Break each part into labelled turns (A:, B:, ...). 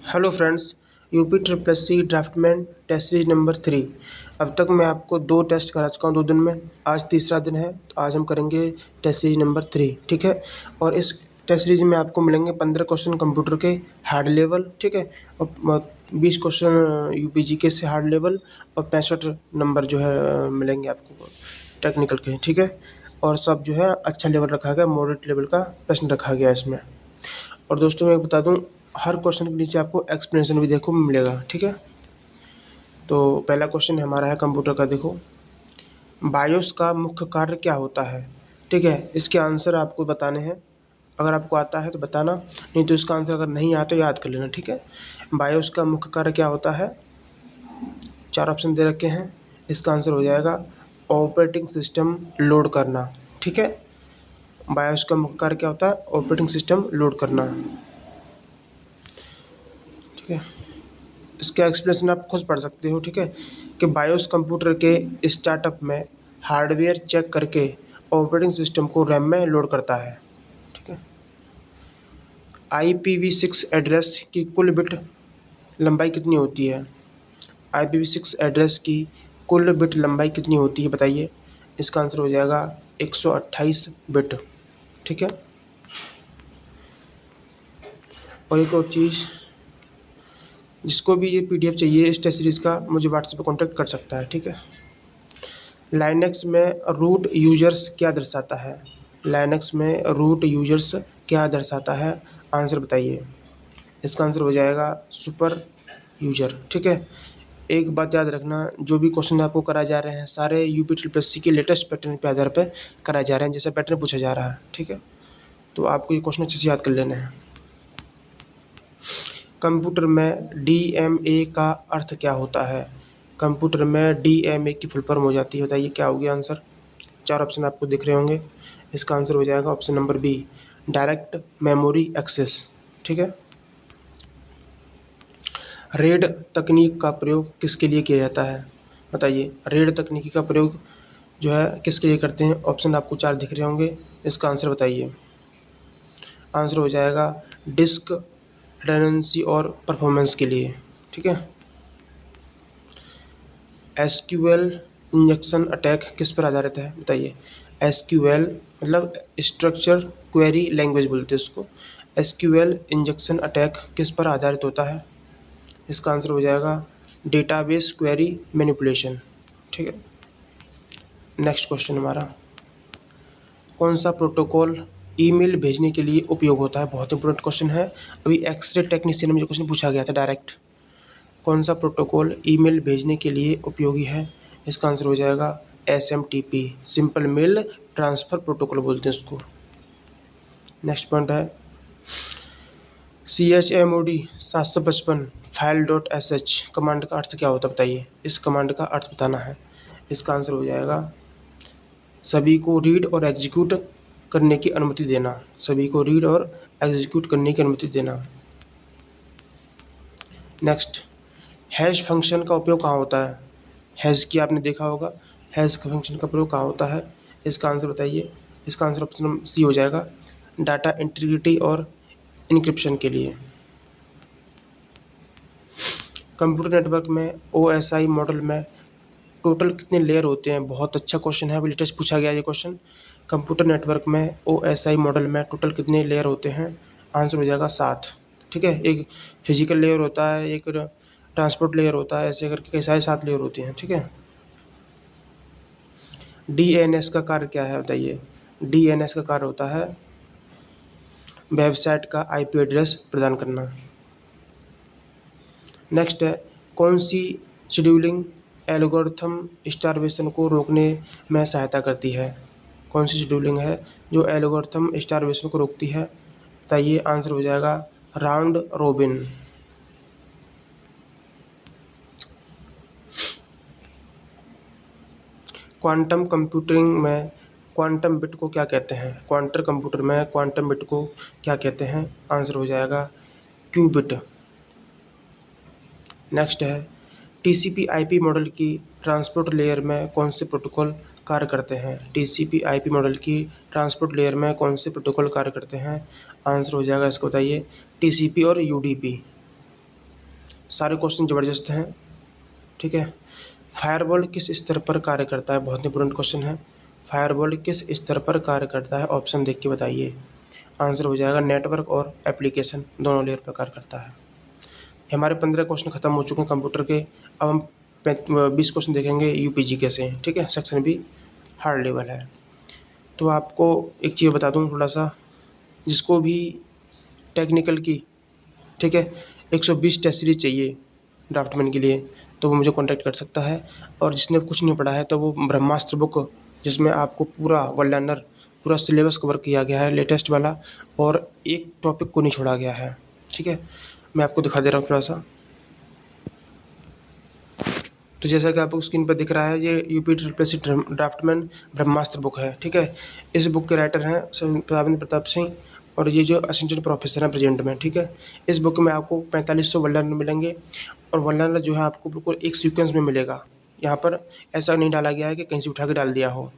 A: Hello friends, UP triple S C draftsman test series number 3। अब तक मैं आपको 2 टेस्ट करा चुका हूँ 2 दिन में। आज तीसरा दिन है, तो आज हम करेंगे टेस्ट सीरीज नंबर 3, ठीक है। और इस टेस्ट सीरीज में आपको मिलेंगे 15 क्वेश्चन कंप्यूटर के हार्ड लेवल, ठीक है। और 20 क्वेश्चन यूपी जीके से हार्ड लेवल, और 65 नंबर जो है मिलेंगे आपको टेक्निकल के, ठीक है। और सब जो है अच्छा लेवल रखा गया, मॉडरेट लेवल का प्रश्न रखा गया इसमें। और दोस्तों मैं बता दूं, हर क्वेश्चन के नीचे आपको एक्सप्लेनेशन भी देखो मिलेगा, ठीक है। तो पहला क्वेश्चन हमारा है कंप्यूटर का, देखो। बायोस का मुख्य कार्य क्या होता है, ठीक है। इसके आंसर आपको बताने हैं। अगर आपको आता है तो बताना, नहीं तो इसका आंसर अगर नहीं आता तो याद कर लेना, ठीक है। बायोस का मुख्य कार्य क्या होता है, 4 ऑप्शन दे रखे हैं। इसका आंसर हो जाएगा ऑपरेटिंग सिस्टम लोड करना, ठीक है। बायोस का मुख्य कार्य क्या होता है, ऑपरेटिंग सिस्टम लोड करना, ठीक है। इसका एक्सप्लेनेशन आप खुद पढ़ सकते हो, ठीक है। कि बायोस कंप्यूटर के स्टार्टअप में हार्डवेयर चेक करके ऑपरेटिंग सिस्टम को रैम में लोड करता है, ठीक है। IPv6 एड्रेस की कुल बिट लंबाई कितनी होती है, IPv6 एड्रेस की कुल बिट लंबाई कितनी होती है बताइए। इसका आंसर हो जाएगा 128 बिट, ठीक है। और एक और चीज़, जिसको भी ये PDF चाहिए इस टेस्ट सीरीज़ का, मुझे व्हाट्सएप पर कॉन्टैक्ट कर सकता है, ठीक है। लाइनक्स में रूट यूजर्स क्या दर्शाता है, लाइनक्स में रूट यूजर्स क्या दर्शाता है, आंसर बताइए। इसका आंसर हो जाएगा सुपर यूजर, ठीक है। एक बात याद रखना, जो भी क्वेश्चन आपको कराए जा रहे हैं सारे यूपी ट्रिपल एस सी के लेटेस्ट पैटर्न के आधार पर कराए जा रहे हैं, जैसा पैटर्न पूछा जा रहा है, ठीक है। तो आपको ये क्वेश्चन अच्छे से याद कर लेना है। कंप्यूटर में DMA का अर्थ क्या होता है, कंप्यूटर में DMA की फुल फॉर्म हो जाती है, बताइए क्या होगी आंसर। 4 ऑप्शन आपको दिख रहे होंगे। इसका आंसर हो जाएगा option number B, direct memory access, ठीक है। रेड तकनीक का प्रयोग किसके लिए किया जाता है, बताइए। रेड तकनीकी का प्रयोग जो है किसके लिए करते हैं, ऑप्शन आपको 4 दिख रहे होंगे। इसका आंसर बताइए। आंसर हो जाएगा डिस्क रिडंडेंसी और परफॉर्मेंस के लिए, ठीक है। SQL इंजेक्शन अटैक किस पर आधारित है, बताइए। SQL मतलब स्ट्रक्चर क्वेरी लैंग्वेज बोलते हैं उसको। SQL इंजेक्शन अटैक किस पर आधारित होता है, इसका आंसर हो जाएगा डेटाबेस क्वेरी मैनिपुलेशन, ठीक है। नेक्स्ट क्वेश्चन हमारा, कौन सा प्रोटोकॉल ईमेल भेजने के लिए उपयोग होता है, बहुत इंपॉर्टेंट क्वेश्चन है। अभी एक्सरे टेक्नीशियन में जो क्वेश्चन पूछा गया था डायरेक्ट, कौन सा प्रोटोकॉल ईमेल भेजने के लिए उपयोगी है, इसका आंसर हो जाएगा SMTP, simple mail transfer protocol बोलते हैं उसको। नेक्स्ट पॉइंट है CHMOD 755 file.sh कमांड का अर्थ क्या होता है, बताइए। इस कमांड का अर्थ बताना है। इसका आंसर हो जाएगा सभी को रीड और एग्जीक्यूट करने की अनुमति देना, सभी को रीड और एग्जीक्यूट करने की अनुमति देना। नेक्स्ट, हैश फंक्शन का उपयोग कहाँ होता है, हैश की आपने देखा होगा, हैश फंक्शन का प्रयोग कहाँ होता है, इसका आंसर बताइए। इसका आंसर ऑप्शन सी हो जाएगा, डाटा इंटीग्रिटी और इनक्रिप्शन के लिए। कंप्यूटर नेटवर्क में OSI मॉडल में टोटल कितने लेयर होते हैं, बहुत अच्छा क्वेश्चन है, अभी लेटेस्ट पूछा गया ये क्वेश्चन। कंप्यूटर नेटवर्क में OSI मॉडल में टोटल कितने लेयर होते हैं, आंसर हो जाएगा 7, ठीक है। एक फिजिकल लेयर होता है, एक ट्रांसपोर्ट लेयर होता है, ऐसे करके कई सारे 7 लेयर होते हैं, ठीक है। DNS का कार्य क्या है, बताइए। DNS का कार्य होता है वेबसाइट का IP एड्रेस प्रदान करना। नेक्स्ट है, कौन सी शेड्यूलिंग एल्गोरिथम स्टारवेशन को रोकने में सहायता करती है, कौन सी शेड्यूलिंग है जो एल्गोरिथम स्टारवेशन को रोकती है, बताइए। आंसर हो जाएगा राउंड रोबिन। क्वांटम कंप्यूटिंग में क्वांटम बिट को क्या कहते हैं, क्वांटम कंप्यूटर में क्वांटम बिट को क्या कहते हैं, आंसर हो जाएगा क्यूबिट। नेक्स्ट है, TCP/IP मॉडल की ट्रांसपोर्ट लेयर में कौन से प्रोटोकॉल कार्य करते हैं, TCP/IP मॉडल की ट्रांसपोर्ट लेयर में कौन से प्रोटोकॉल कार्य करते हैं, आंसर हो जाएगा, इसको बताइए। TCP और UDP। सारे क्वेश्चन ज़बरदस्त हैं, ठीक है। फायरवॉल किस स्तर पर कार्य करता है, बहुत इंपॉर्टेंट क्वेश्चन है। फायरवॉल किस स्तर पर कार्य करता है, ऑप्शन देख के बताइए। आंसर हो जाएगा नेटवर्क और एप्लीकेशन दोनों लेयर पर कार्य करता है। हमारे 15 क्वेश्चन खत्म हो चुके हैं कंप्यूटर के। अब हम 20 क्वेश्चन देखेंगे यूपीजी कैसे हैं, ठीक है। सेक्शन भी हार्ड लेवल है। तो आपको एक चीज़ बता दूं थोड़ा सा, जिसको भी टेक्निकल की, ठीक है, 120 टेस्ट सीरीज चाहिए ड्राफ्टमैन के लिए, तो वो मुझे कांटेक्ट कर सकता है। और जिसने कुछ नहीं पढ़ा है तो वो ब्रह्मास्त्र बुक, जिसमें आपको पूरा वर्ल्ड पूरा सिलेबस कवर किया गया है लेटेस्ट वाला, और एक टॉपिक को नहीं छोड़ा गया है, ठीक है। मैं आपको दिखा दे रहा हूँ थोड़ा सा। तो जैसा कि आपको स्क्रीन पर दिख रहा है, ये यूपी ट्रिपल ड्राफ्टमैन ब्रह्मास्त्र बुक है, ठीक है। इस बुक के राइटर हैं राजेंद्र प्रताप सिंह, और ये जो असिस्टेंट प्रोफेसर हैं प्रेजेंट में, ठीक है। इस बुक में आपको 4500 वर्ड मिलेंगे, और वर्ड जो है आपको बिल्कुल एक सीक्वेंस में मिलेगा। यहाँ पर ऐसा नहीं डाला गया है कि कहीं से उठा के डाल दिया हो।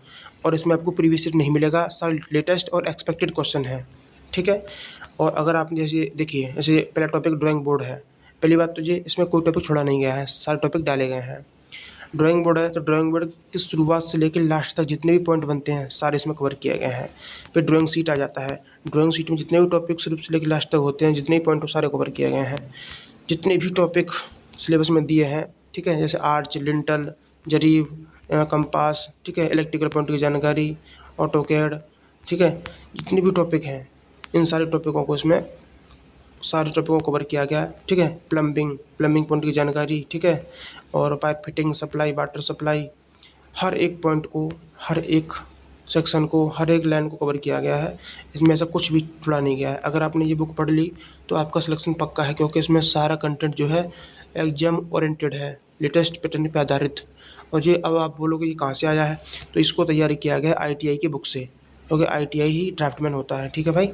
A: और इसमें आपको प्रीवियस ईयर नहीं मिलेगा, सारे लेटेस्ट और एक्सपेक्टेड क्वेश्चन है, ठीक है। और अगर आप जैसे देखिए, जैसे पहला टॉपिक ड्राइंग बोर्ड है। पहली बात तो ये इसमें कोई टॉपिक छोड़ा नहीं गया है, सारे टॉपिक डाले गए हैं। ड्राइंग बोर्ड है तो ड्राइंग बोर्ड की शुरुआत से लेकर लास्ट तक जितने भी पॉइंट बनते हैं सारे इसमें कवर किए गए हैं। फिर ड्राइंग शीट आ जाता है। ड्राइंग शीट में जितने भी टॉपिक शुरू से लेकर लास्ट तक होते हैं, जितने भी पॉइंट वो सारे कवर किए गए हैं। जितने भी टॉपिक सिलेबस में दिए हैं, ठीक है, जैसे आर्च, लिंटल, जरीब, कंपास, ठीक है, इलेक्ट्रिकल पॉइंट की जानकारी, ऑटोकैड, ठीक है, जितने भी टॉपिक हैं इन सारे टॉपिकों को इसमें सारे टॉपिकों को कवर किया गया है, ठीक है। प्लम्बिंग पॉइंट की जानकारी, ठीक है, और pipe fitting, supply, water supply, हर एक पॉइंट को, हर एक सेक्शन को, हर एक लाइन को कवर किया गया है। इसमें ऐसा कुछ भी छोड़ा नहीं गया है। अगर आपने ये बुक पढ़ ली तो आपका सिलेक्शन पक्का है, क्योंकि इसमें सारा कंटेंट जो है एग्जाम ओरिएंटेड है, लेटेस्ट पैटर्न पर आधारित। और ये अब आप बोलोगे ये कहाँ से आया है, तो इसको तैयारी किया गया ITI की बुक से, क्योंकि ITI ही ड्राफ्टमैन होता है, ठीक है भाई।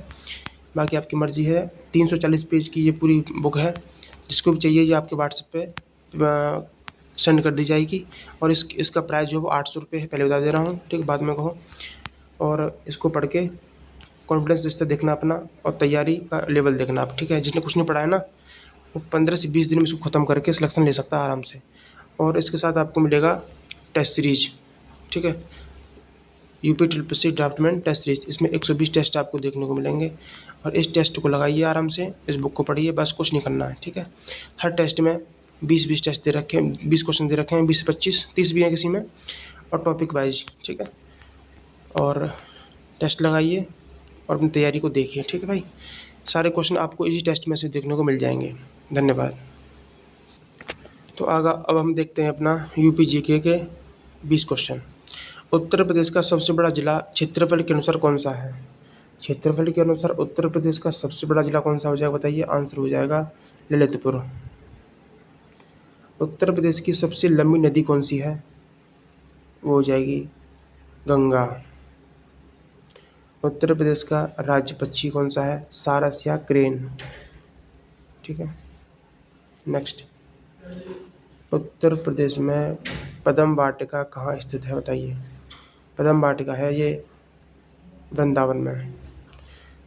A: बाकी आपकी मर्ज़ी है। 340 पेज की ये पूरी बुक है। जिसको भी चाहिए ये आपके व्हाट्सएप पे सेंड कर दी जाएगी। और इसका प्राइस जो है वो 800 रुपये है, पहले बता दे रहा हूँ, ठीक है, बाद में कहो। और इसको पढ़ के कॉन्फिडेंस रिश्ता देखना अपना, और तैयारी का लेवल देखना आप, ठीक है। जिसने कुछ नहीं पढ़ा है ना, वो 15 से 20 दिन में इसको ख़त्म करके सिलेक्शन ले सकता है आराम से। और इसके साथ आपको मिलेगा टेस्ट सीरीज, ठीक है, UP triple C draftsman test series. इसमें 120 टेस्ट आपको देखने को मिलेंगे। और इस टेस्ट को लगाइए आराम से, इस बुक को पढ़िए, बस कुछ नहीं करना है, ठीक है। हर टेस्ट में 20-20 टेस्ट दे रखे हैं, 20 क्वेश्चन दे रखे हैं, 20 से 25, 30 भी हैं किसी में, और टॉपिक वाइज, ठीक है। और टेस्ट लगाइए और अपनी तैयारी को देखिए, ठीक है भाई। सारे क्वेश्चन आपको इसी टेस्ट में से देखने को मिल जाएंगे। धन्यवाद। तो अब हम देखते हैं अपना यूपी जीके के 20 क्वेश्चन। उत्तर प्रदेश का सबसे बड़ा जिला क्षेत्रफल के अनुसार कौन सा है? क्षेत्रफल के अनुसार उत्तर प्रदेश का सबसे बड़ा जिला कौन सा हो जाएगा बताइए। आंसर हो जाएगा ललितपुर। उत्तर प्रदेश की सबसे लंबी नदी कौन सी है? वो हो जाएगी गंगा। उत्तर प्रदेश का राज्य पक्षी कौन सा है? सारस या क्रेन, ठीक है। नेक्स्ट, उत्तर प्रदेश में पद्म वाटिका कहाँ स्थित है बताइए। पद्म वाटिका है ये वृंदावन में।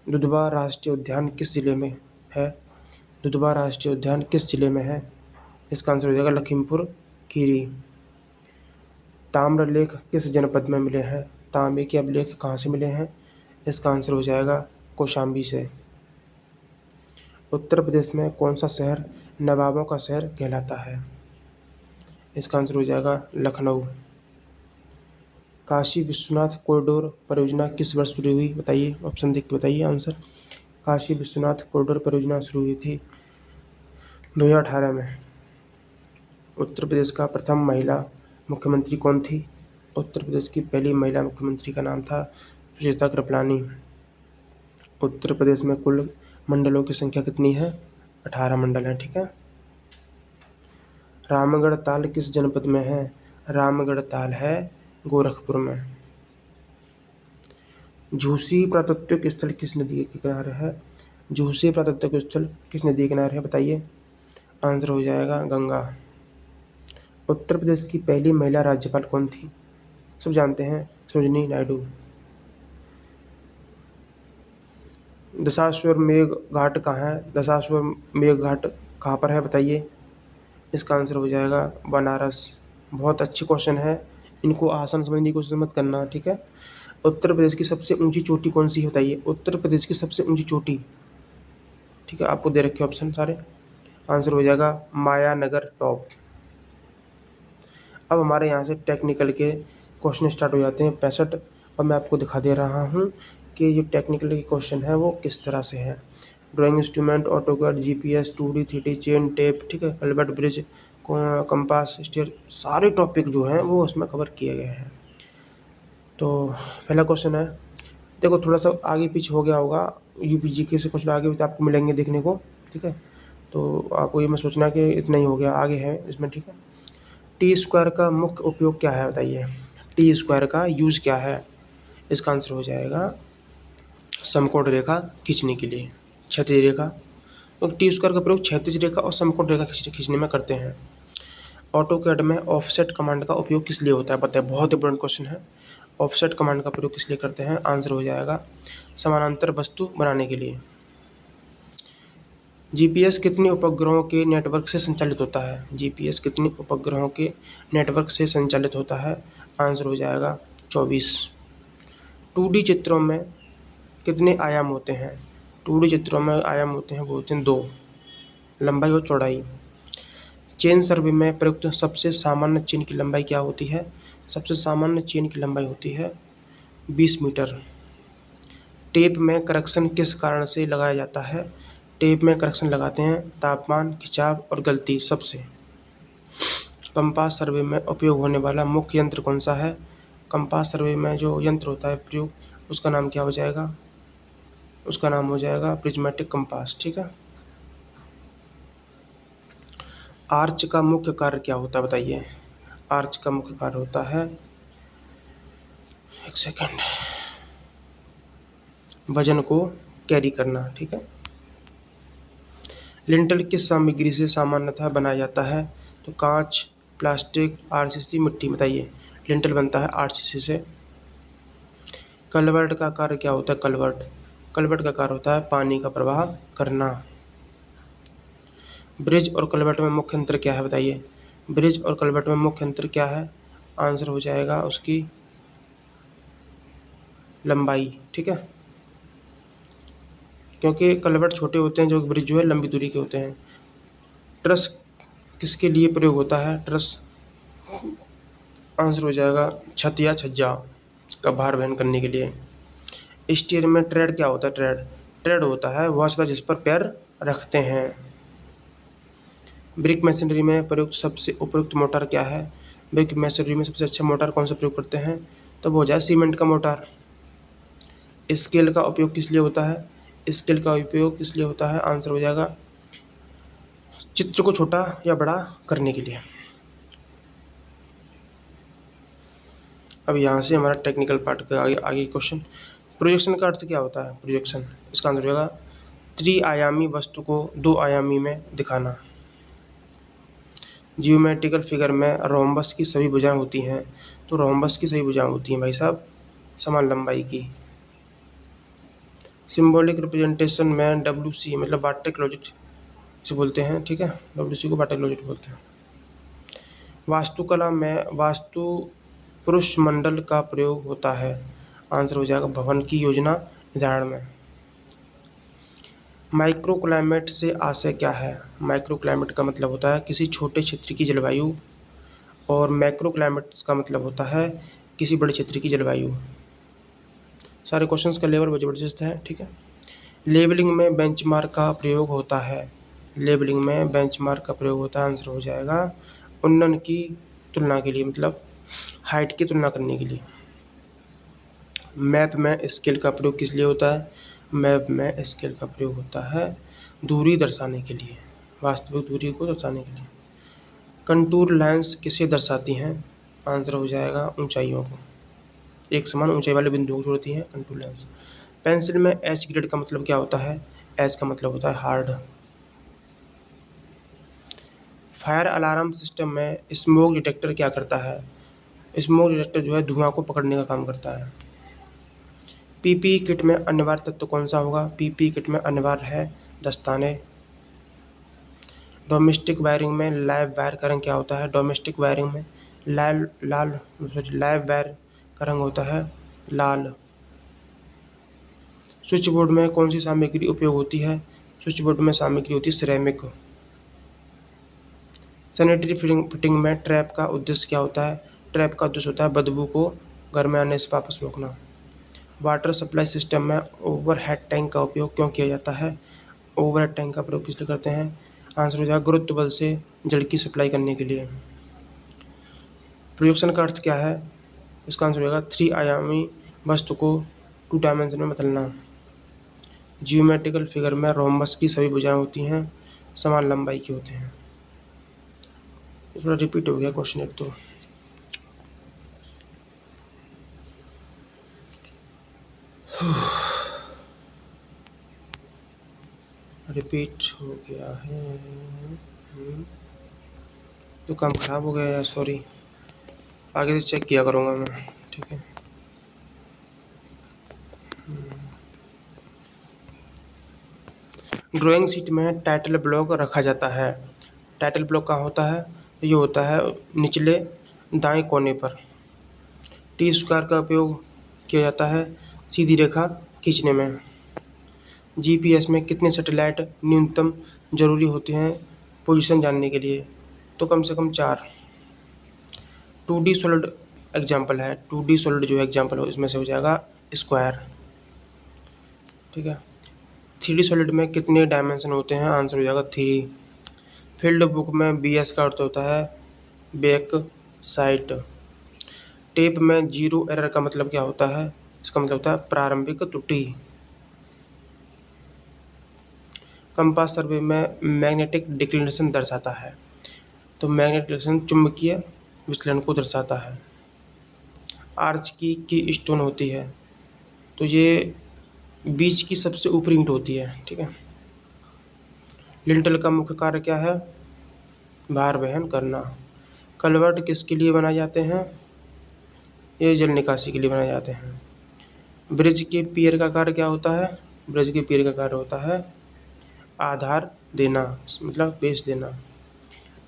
A: दुधवा राष्ट्रीय उद्यान किस जिले में है? दुधवा राष्ट्रीय उद्यान किस जिले में है? इसका आंसर हो जाएगा लखीमपुर खीरी। ताम्रलेख किस जनपद में मिले हैं? तांबे के अभिलेख कहाँ से मिले हैं? इसका आंसर हो जाएगा कौशाम्बी से। उत्तर प्रदेश में कौन सा शहर नवाबों का शहर कहलाता है? इसका आंसर हो जाएगा लखनऊ। काशी विश्वनाथ कॉरिडोर परियोजना किस वर्ष शुरू हुई बताइए। ऑप्शन देख के बताइए आंसर। काशी विश्वनाथ कॉरिडोर परियोजना शुरू हुई थी 2018 में। उत्तर प्रदेश का प्रथम महिला मुख्यमंत्री कौन थी? उत्तर प्रदेश की पहली महिला मुख्यमंत्री का नाम था सुचेता कृपलानी। उत्तर प्रदेश में कुल मंडलों की संख्या कितनी है? 18 मंडल है, ठीक है। रामगढ़ ताल किस जनपद में है? रामगढ़ ताल है गोरखपुर में। झूसी पुरातत्विक स्थल किस नदी के किनारे है? झूसी पुरातत्विक स्थल किस नदी के किनारे है बताइए। आंसर हो जाएगा गंगा। उत्तर प्रदेश की पहली महिला राज्यपाल कौन थी? सब जानते हैं, सरोजिनी नायडू। दशाश्वमेध घाट कहाँ है? दशाश्वमेध घाट कहाँ पर है बताइए। इसका आंसर हो जाएगा बनारस। बहुत अच्छे क्वेश्चन है, इनको आसान समझने की कोशिश मत करना, ठीक है। उत्तर प्रदेश की सबसे ऊंची चोटी कौन सी है बताइए, उत्तर प्रदेश की सबसे ऊंची चोटी, ठीक है, आपको दे रखे ऑप्शन सारे। आंसर हो जाएगा मायानगर टॉप। अब हमारे यहाँ से टेक्निकल के क्वेश्चन स्टार्ट हो जाते हैं 65, और मैं आपको दिखा दे रहा हूँ कि ये टेक्निकल के क्वेश्चन है वो किस तरह से है। Drawing instrument, AutoCAD, GPS, 2D 3D, chain tape, ठीक है, अल्बर्ट ब्रिज, कंपास, स्टेयर, सारे टॉपिक जो हैं वो उसमें कवर किए गए हैं। तो पहला क्वेश्चन है, देखो थोड़ा सा आगे पीछे हो गया होगा, यूपीजीके से कुछ आगे भी आपको मिलेंगे देखने को, ठीक है। तो आपको ये मत सोचना कि इतना ही हो गया, आगे है इसमें, ठीक है। टी स्क्वायर का मुख्य उपयोग क्या है बताइए, टी स्क्वायर का यूज़ क्या है। इसका आंसर हो जाएगा समकोण रेखा खींचने के लिए, क्षैतिज रेखा। तो टी स्क्वायर का प्रयोग क्षैतिज रेखा और समकोण रेखा खींचने में करते हैं। ऑटोकैड में ऑफसेट कमांड का उपयोग किस लिए होता है बताइए, बहुत इंपॉर्टेंट क्वेश्चन है। ऑफसेट कमांड का प्रयोग किस लिए करते हैं, आंसर हो जाएगा समानांतर वस्तु बनाने के लिए। जीपीएस कितने उपग्रहों के नेटवर्क से संचालित होता है, जीपीएस कितने उपग्रहों के नेटवर्क से संचालित होता है, आंसर हो जाएगा 24। 2D चित्रों में कितने आयाम होते हैं, 2D चित्रों में आयाम होते हैं वो होते हैं 2, लंबाई और चौड़ाई। चेन सर्वे में प्रयुक्त सबसे सामान्य चेन की लंबाई क्या होती है, सबसे सामान्य चेन की लंबाई होती है 20 मीटर। टेप में करेक्शन किस कारण से लगाया जाता है, टेप में करेक्शन लगाते हैं तापमान, खिंचाव और गलती सबसे। कंपास सर्वे में उपयोग होने वाला मुख्य यंत्र कौन सा है, कंपास सर्वे में जो यंत्र होता है प्रयोग उसका नाम क्या हो जाएगा, उसका नाम हो जाएगा प्रिज्मेटिक कंपास, ठीक है। आर्च का मुख्य कार्य क्या होता है बताइए, आर्च का मुख्य कार्य होता है, एक सेकंड, वजन को कैरी करना, ठीक है। लिंटल किस सामग्री से सामान्यतः बनाया जाता है, तो कांच, प्लास्टिक, आरसीसी, मिट्टी, बताइए। लिंटल बनता है आरसीसी से। कलवर्ट का कार्य क्या होता है, कलवर्ट, कलवर्ट का कार्य होता है पानी का प्रवाह करना। ब्रिज और कलवर्ट में मुख्य अंतर क्या है बताइए, ब्रिज और कलवर्ट में मुख्य अंतर क्या है, आंसर हो जाएगा उसकी लंबाई, ठीक है, क्योंकि कलवर्ट छोटे होते हैं जो ब्रिज जो है लंबी दूरी के होते हैं। ट्रस किसके लिए प्रयोग होता है, ट्रस, आंसर हो जाएगा छत या छज्जा का भार वहन करने के लिए। स्टीयर में ट्रेड क्या होता है, ट्रेड, ट्रेड होता है वह सतह जिस पर पैर रखते हैं। ब्रिक मशीनरी में प्रयुक्त सबसे उपयुक्त मोटर क्या है, ब्रिक मशीनरी में सबसे अच्छा मोटर कौन सा प्रयोग करते हैं, तो वो हो जाए सीमेंट का मोटर। स्केल का उपयोग किस लिए होता है, स्केल का उपयोग किस लिए होता है, आंसर हो जाएगा चित्र को छोटा या बड़ा करने के लिए। अब यहाँ से हमारा टेक्निकल पार्ट का आगे क्वेश्चन, प्रोजेक्शन का अर्थ क्या होता है, प्रोजेक्शन, इसका आंसर होगा त्रिआयामी वस्तु को 2 आयामी में दिखाना। जियोमेट्रिकल फिगर में रोम्बस की सभी भुजाएं होती हैं, तो रोम्बस की सभी भुजाएं होती हैं भाई साहब समान लंबाई की। सिंबॉलिक रिप्रेजेंटेशन में WC मतलब वाटर क्लोजेट से बोलते हैं, ठीक है, WC को वाटर क्लोजेट बोलते हैं। वास्तुकला में वास्तु पुरुष मंडल का प्रयोग होता है, आंसर हो जाएगा भवन की योजना निर्धारण में। माइक्रो क्लाइमेट से आशय क्या है, माइक्रो क्लाइमेट का मतलब होता है किसी छोटे क्षेत्र की जलवायु, और मैक्रो क्लाइमेट का मतलब होता है किसी बड़े क्षेत्र की जलवायु। सारे क्वेश्चंस का लेवल जबरदस्त है, ठीक है। लेबलिंग में बेंचमार्क का प्रयोग होता है, लेबलिंग में बेंचमार्क का प्रयोग होता है, आंसर हो जाएगा उन्नयन की तुलना के लिए, मतलब हाइट की तुलना करने के लिए। मैप में स्केल का प्रयोग किस लिए होता है, मैप में स्केल का प्रयोग होता है दूरी दर्शाने के लिए, वास्तविक दूरी को दर्शाने के लिए। कंटूर लाइन्स किसे दर्शाती हैं, आंसर हो जाएगा ऊंचाइयों को, एक समान ऊंचाई वाले बिंदुओं को जोड़ती हैं कंटूर लाइन्स। पेंसिल में एच ग्रेड का मतलब क्या होता है, एच का मतलब होता है हार्ड। फायर अलार्म सिस्टम में स्मोक डिटेक्टर क्या करता है, स्मोक डिटेक्टर जो है धुआं को पकड़ने का काम करता है। पीपीई किट में अनिवार्य तत्व कौन सा होगा, पीपीई किट में अनिवार्य है दस्ताने। डोमेस्टिक वायरिंग में लाइव वायर का रंग क्या होता है? डोमेस्टिक वायरिंग में लाल लाइव वायर का रंग होता है लाल। स्विच बोर्ड में कौन सी सामग्री उपयोग होती है? स्विच बोर्ड में सामग्री होती है सिरेमिक। सैनिटरी फिटिंग में ट्रैप का उद्देश्य क्या होता है? ट्रैप का उद्देश्य होता है बदबू को घर में आने से वापस रोकना। वाटर सप्लाई सिस्टम में ओवरहेड टैंक का उपयोग क्यों किया जाता है? ओवरहेड टैंक का प्रयोग किस लिए करते हैं? आंसर हो जाएगा गुरुत्व बल से जल की सप्लाई करने के लिए। प्रोजेक्शन का अर्थ क्या है? इसका आंसर होगा 3 आयामी वस्तु को 2 डायमेंशन में बदलना। जियोमेट्रिकल फिगर में रोम्बस की सभी भुजाएं होती हैं समान लंबाई के होते हैं। थोड़ा रिपीट हो गया क्वेश्चन एक तो। रिपीट हो गया है तो काम खराब हो गया यार, सॉरी। आगे से चेक किया करूँगा मैं, ठीक है। ड्राइंग शीट में टाइटल ब्लॉक रखा जाता है। टाइटल ब्लॉक कहाँ होता है? ये होता है निचले दाएं कोने पर। टी स्क्वायर का उपयोग किया जाता है सीधी रेखा खींचने में। जीपीएस में कितने सैटेलाइट न्यूनतम जरूरी होते हैं पोजीशन जानने के लिए? तो कम से कम 4। 2D सॉलिड एग्जाम्पल है, 2D सॉलिड जो एग्जाम्पल हो इसमें से हो जाएगा स्क्वायर, ठीक है। 3D सॉलिड में कितने डायमेंशन होते हैं? आंसर हो जाएगा 3। फील्ड बुक में BS का अर्थ होता है बैक साइड। टेप में 0 एरर का मतलब क्या होता है? इसका मतलब होता है प्रारंभिक त्रुटि। कंपास सर्वे में मैग्नेटिक डिक्लिनेशन दर्शाता है, तो मैग्नेटिक डिक्लिनेशन चुंबकीय विचलन को दर्शाता है। आर्च की स्टोन होती है, तो ये बीच की सबसे ऊपरी ईंट होती है, ठीक है। लिंटल का मुख्य कार्य क्या है? भार वहन करना। कलवर्ट किसके लिए बनाए जाते हैं? ये जल निकासी के लिए बनाए जाते हैं। ब्रिज के पियर का कार्य क्या होता है? ब्रिज के पियर का कार्य होता है आधार देना, मतलब बेस देना।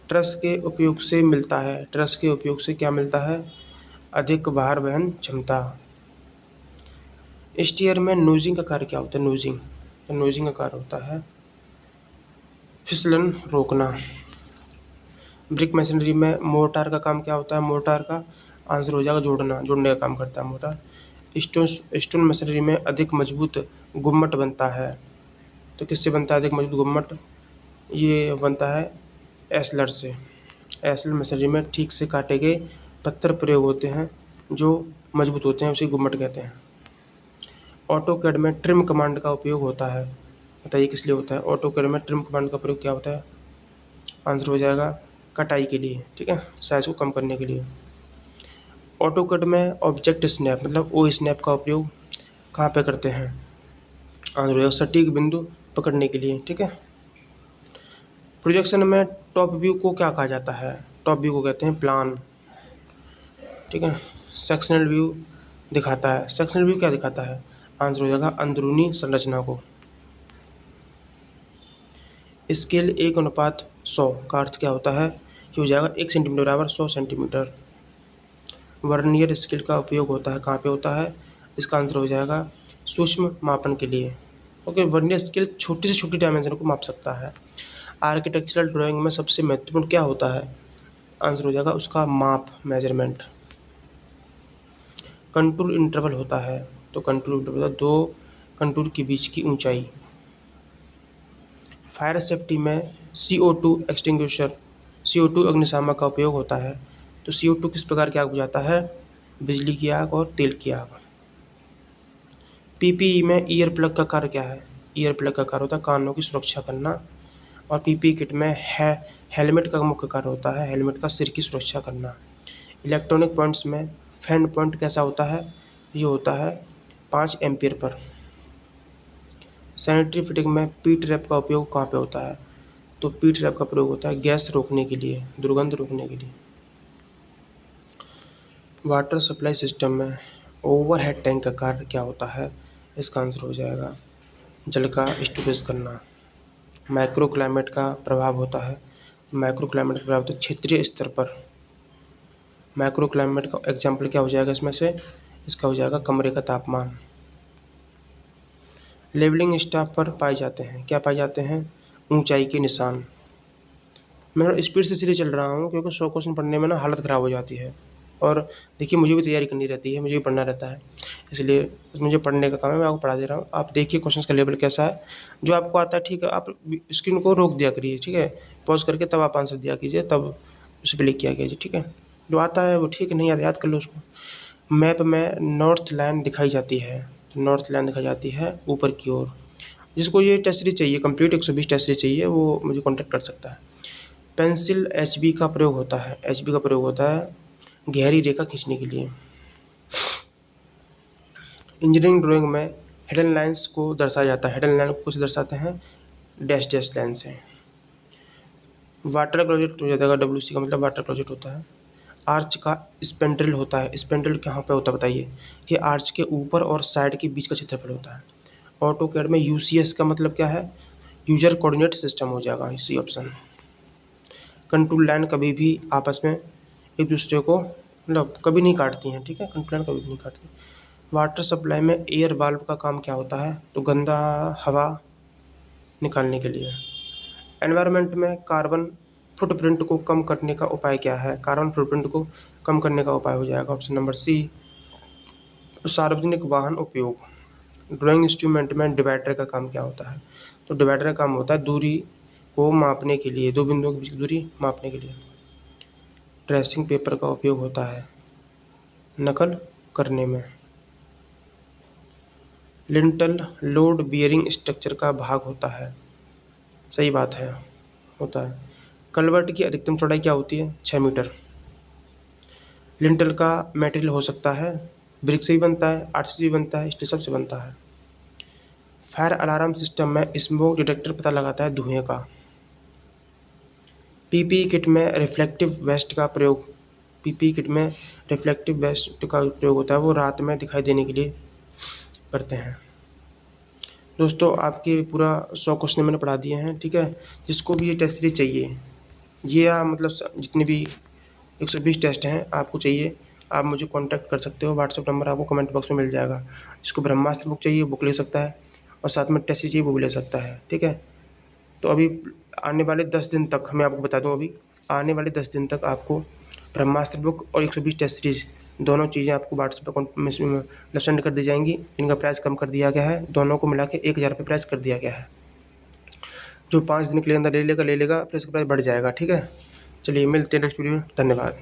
A: ट्रस के उपयोग से मिलता है, ट्रस के उपयोग से क्या मिलता है? अधिक भार वहन क्षमता। स्टीयर में नोजिंग का कार्य क्या होता है? नोजिंग का कार्य होता है फिसलन रोकना। ब्रिक मशीनरी में मोर्टार का काम क्या होता है? मोर्टार का आंसर हो जाएगा जोड़ने का काम करता है मोर्टार। स्टोन मशीनरी में अधिक मजबूत गुम्मट बनता है, तो किससे बनता है अधिक मजबूत गुम्मट? ये बनता है एस्लर से। एस्लर मशीनरी में ठीक से काटे गए पत्थर प्रयोग होते हैं जो मजबूत होते हैं, उसे गुम्मट कहते हैं। ऑटोकैड में ट्रिम कमांड का उपयोग होता है, बताइए किस लिए होता है? ऑटोकैड में ट्रिम कमांड का प्रयोग क्या होता है? आंसर हो जाएगा कटाई के लिए, ठीक है, साइज को कम करने के लिए। ऑटोकैड में ऑब्जेक्ट स्नैप मतलब ओ स्नैप का उपयोग कहाँ पे करते हैं? आंसर हो जाएगा सटीक बिंदु पकड़ने के लिए, ठीक है। प्रोजेक्शन में टॉप व्यू को क्या कहा जाता है? टॉप व्यू को कहते हैं प्लान, ठीक है। सेक्शनल व्यू दिखाता है, सेक्शनल व्यू क्या दिखाता है? आंसर हो जाएगा अंदरूनी संरचना को। स्केल 1:100 का अर्थ क्या होता है? ये हो जाएगा 1 सेंटीमीटर बराबर 100 सेंटीमीटर। वर्नियर स्केल का उपयोग होता है कहाँ पे होता है? इसका आंसर हो जाएगा सूक्ष्म मापन के लिए। ओके, वर्नियर स्केल छोटी से छोटी डायमेंशन को माप सकता है। आर्किटेक्चरल ड्राइंग में सबसे महत्वपूर्ण क्या होता है? आंसर हो जाएगा उसका माप, मेजरमेंट। कंटूर इंटरवल होता है, तो कंटूर इंटरवल 2 कंटूर के बीच की ऊंचाई। फायर सेफ्टी में CO2 एक्सटिंग्विशर, CO2 अग्निशामक का उपयोग होता है, तो CO2 किस प्रकार की आग बुझाता है? बिजली की आग और तेल की आग। PPE में ईयर प्लग का कार्य क्या है? ईयर प्लग का कार्य होता है कानों की सुरक्षा करना। और PPE किट में हेलमेट का मुख्य कार्य होता है हेलमेट का सिर की सुरक्षा करना। इलेक्ट्रॉनिक पॉइंट्स में फैन पॉइंट कैसा होता है? ये होता है 5 एम्पियर पर। सैनिटरी फिटिंग में पी ट्रैप का उपयोग कहाँ पे होता है? तो पी ट्रैप का प्रयोग होता है गैस रोकने के लिए, दुर्गंध रोकने के लिए। वाटर सप्लाई सिस्टम में ओवरहेड टैंक का कार्य क्या होता है? इसका आंसर हो जाएगा जल का स्टोरेज करना। माइक्रो क्लाइमेट का प्रभाव होता है। माइक्रो क्लाइमेट का प्रभाव होता है क्षेत्रीय स्तर पर। माइक्रो क्लाइमेट का एग्जाम्पल क्या हो जाएगा इसमें से? इसका हो जाएगा कमरे का तापमान। लेवलिंग स्टाफ पर पाए जाते हैं, क्या पाए जाते हैं? ऊंचाई के निशान। मैं स्पीड से इसलिए चल रहा हूँ क्योंकि 100 क्वेश्चन पढ़ने में ना हालत ख़राब हो जाती है। और देखिए मुझे भी तैयारी करनी रहती है, मुझे भी पढ़ना रहता है, इसलिए मुझे पढ़ने का काम है, मैं आपको पढ़ा दे रहा हूँ। आप देखिए क्वेश्चन का लेवल कैसा है। जो आपको आता है ठीक है, आप स्क्रीन को रोक दिया करिए, ठीक है, पॉज करके तब आप आंसर दिया कीजिए, तब उस पर क्लिक किया कीजिए, ठीक है। जो आता है वो ठीक है, नहीं याद कर लो उसको। मैप में नॉर्थ लाइन दिखाई जाती है, तो नॉर्थ लाइन दिखाई जाती है ऊपर की ओर। जिसको ये टेस्ट सीरीज चाहिए कंप्लीट 120 टेस्ट सीरीज चाहिए, वो मुझे कॉन्टैक्ट कर सकता है। पेंसिल एचबी का प्रयोग होता है, एचबी का प्रयोग होता है गहरी रेखा खींचने के लिए। इंजीनियरिंग ड्राइंग में हिडन लाइंस को दर्शाया जाता है, हिडन लाइन को से दर्शाते हैं डैश डैश लाइन से। वाटर क्लोजेट हो जाएगा, WC का मतलब वाटर क्लोजेट होता है। आर्च का स्पेंड्रिल होता है, स्पेंड्रिल कहाँ पे होता है बताइए? ये आर्च के ऊपर और साइड के बीच का क्षेत्रफल होता है। ऑटोकैड में UCS का मतलब क्या है? यूजर कोऑर्डिनेट सिस्टम हो जाएगा, इसी ऑप्शन। कंटूर लाइन कभी भी आपस में एक दूसरे को मतलब कभी नहीं काटती हैं, ठीक है, कंटूर लाइन कभी भी नहीं काटती। वाटर सप्लाई में एयर वाल्व का काम क्या होता है? तो गंदा हवा निकालने के लिए। एनवायरनमेंट में कार्बन फुटप्रिंट को कम करने का उपाय क्या है? कार्बन फुटप्रिंट को कम करने का उपाय हो जाएगा ऑप्शन नंबर सी, सार्वजनिक वाहन उपयोग। ड्राइंग इंस्ट्रूमेंट में डिवाइडर का काम क्या होता है? तो डिवाइडर का काम होता है दूरी को मापने के लिए, दो बिंदुओं के बीच की दूरी मापने के लिए। ट्रेसिंग पेपर का उपयोग होता है नकल करने में। लिंटल लोड बियरिंग स्ट्रक्चर का भाग होता है, सही बात है, होता है। कलवर्ट की अधिकतम चौड़ाई क्या होती है? 6 मीटर। लिंटल का मटेरियल हो सकता है ब्रिक से भी बनता है, आर्च से भी बनता है, स्टील से बनता है। फायर अलार्म सिस्टम में स्मोक डिटेक्टर पता लगाता है धुएं का। पीपीई किट में रिफ्लेक्टिव वेस्ट का प्रयोग, पीपीई किट में रिफ्लेक्टिव वेस्ट का प्रयोग होता है, वो रात में दिखाई देने के लिए करते हैं। दोस्तों आपके पूरा 100 क्वेश्चन मैंने पढ़ा दिए हैं, ठीक है। जिसको भी ये टेस्ट सीरीज चाहिए, ये मतलब जितने भी 120 टेस्ट हैं आपको चाहिए, आप मुझे कांटेक्ट कर सकते हो। व्हाट्सएप नंबर आपको कमेंट बॉक्स में मिल जाएगा। जिसको ब्रह्मास्त्र बुक चाहिए बुक ले सकता है, और साथ में टेस्ट सीरीज चाहिए वो भी ले सकता है, ठीक है। तो अभी आने वाले 10 दिन तक मैं आपको बता दूं, अभी आने वाले 10 दिन तक आपको ब्रह्मास्त्र बुक और 120 टेस्ट सीरीज दोनों चीज़ें आपको व्हाट्सएप पर सेंड कर दी जाएंगी। इनका प्राइस कम कर दिया गया है, दोनों को मिला के 1000 रुपये प्राइस कर दिया गया है। जो 5 दिन के लिए अंदर ले लेगा फिर इसका प्राइस बढ़ जाएगा, ठीक है। चलिए मिलते हैं नेक्स्ट वीडियो में, धन्यवाद।